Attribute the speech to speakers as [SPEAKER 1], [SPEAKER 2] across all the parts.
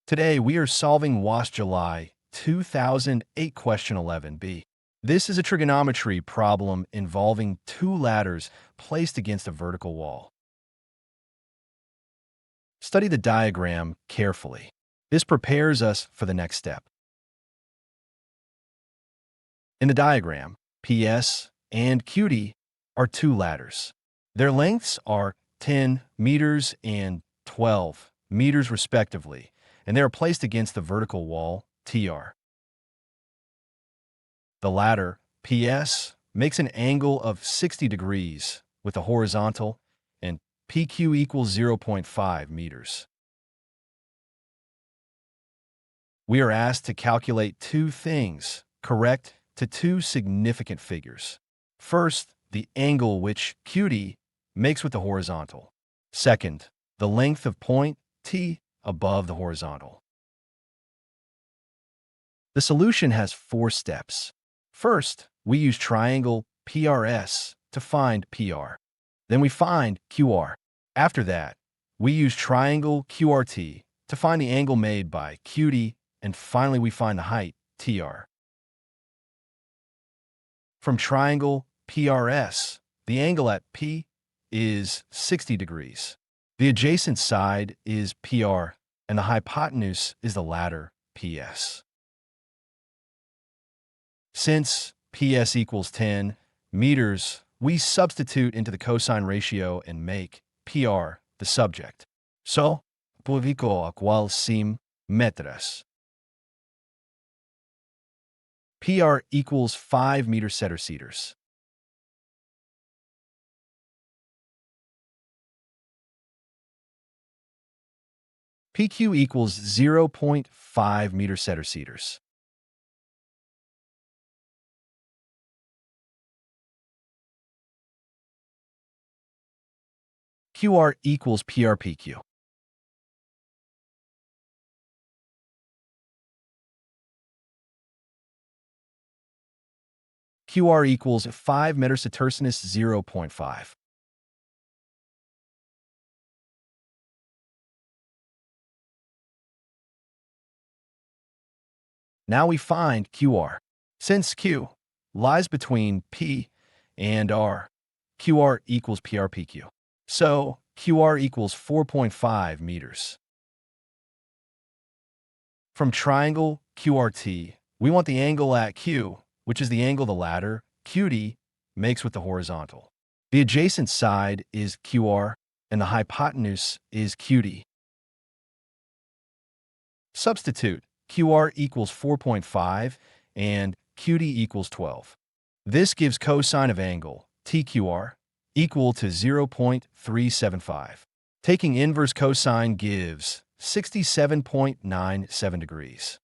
[SPEAKER 1] Today, we are solving WASSCE July 2008 question 11b. This is a trigonometry problem involving two ladders placed against a vertical wall. Study the diagram carefully. This prepares us for the next step. In the diagram, PS and QD are two ladders. Their lengths are 10 meters and 12 meters respectively, and they are placed against the vertical wall, TR. The ladder, PS, makes an angle of 60 degrees with the horizontal, and PQ equals 0.5 meters. We are asked to calculate two things correct to two significant figures. First, the angle which QD makes with the horizontal. Second, the length of point T above the horizontal. The solution has four steps. First, we use triangle PRS to find PR. Then we find QR. After that, we use triangle QRT to find the angle made by QD, and finally we find the height, TR. From triangle PRS, the angle at P is 60 degrees. The adjacent side is PR, and the hypotenuse is the ladder, PS. Since PS equals 10 meters, we substitute into the cosine ratio and make PR the subject. So, povico a qual sim metras. PR equals 5 meter setter-ceders. PQ equals 0.5 meter setter-ceders. QR equals PRPQ. QR equals 5 meter setercinus 0.5. Now we find QR. Since Q lies between P and R, QR equals PRPQ. So, QR equals 4.5 meters. From triangle QRT, we want the angle at Q, which is the angle the ladder, QD, makes with the horizontal. The adjacent side is QR, and the hypotenuse is QD. Substitute QR equals 4.5 and QD equals 12. This gives cosine of angle, TQR, equal to 0.375. Taking inverse cosine gives 67.97 degrees.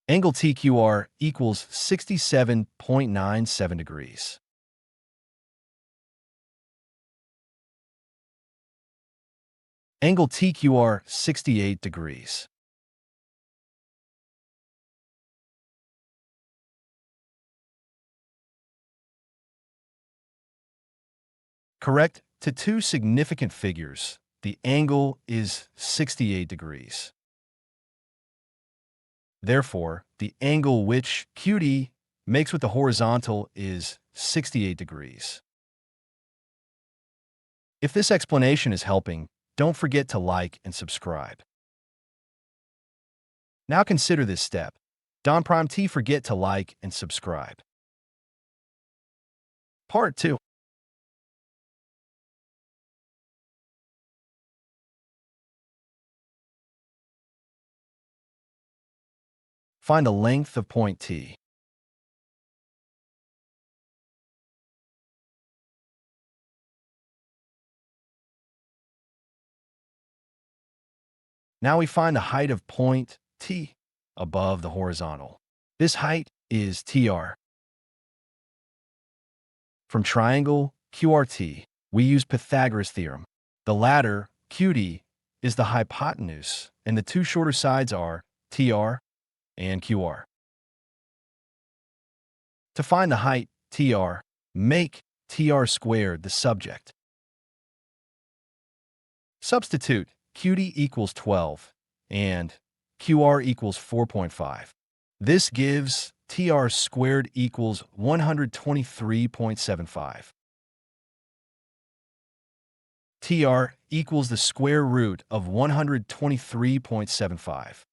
[SPEAKER 1] Angle TQR equals 67.97 degrees. Angle TQR 68 degrees. Correct to two significant figures. The angle is 68 degrees. Therefore, the angle which QD makes with the horizontal is 68 degrees. If this explanation is helping, don't forget to like and subscribe. Now consider this step. Don't forget to like and subscribe. Part 2. Find the length of point T. Now we find the height of point T above the horizontal. This height is TR. From triangle QRT, we use Pythagoras theorem. The ladder, QD, is the hypotenuse, and the two shorter sides are TR and QR. To find the height, TR, make TR squared the subject. Substitute QD equals 12, and QR equals 4.5. This gives TR squared equals 123.75. TR equals the square root of 123.75.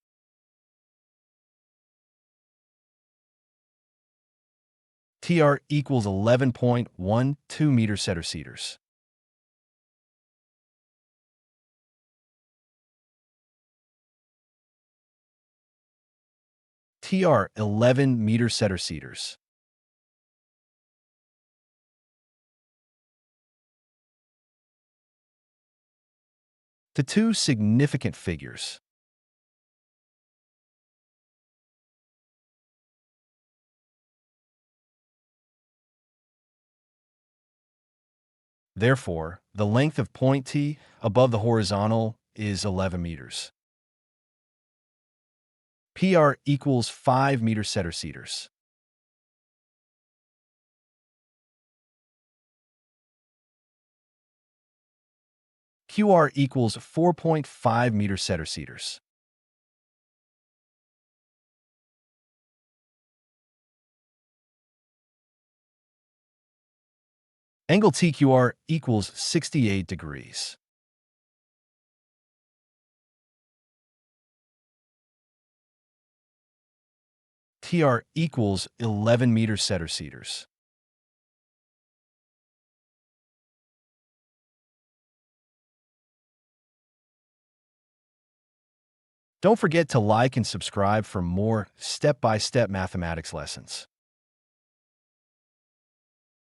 [SPEAKER 1] TR equals 11.12 meters SSSCE. TR 11 meters SSSCE. To two significant figures. Therefore, the length of point T above the horizontal is 11 meters. PR equals 5 meters SSSCE. QR equals 4.5 meters SSSCE. Angle TQR equals 68 degrees. TR equals 11 meters SSSCE. Don't forget to like and subscribe for more step-by-step mathematics lessons.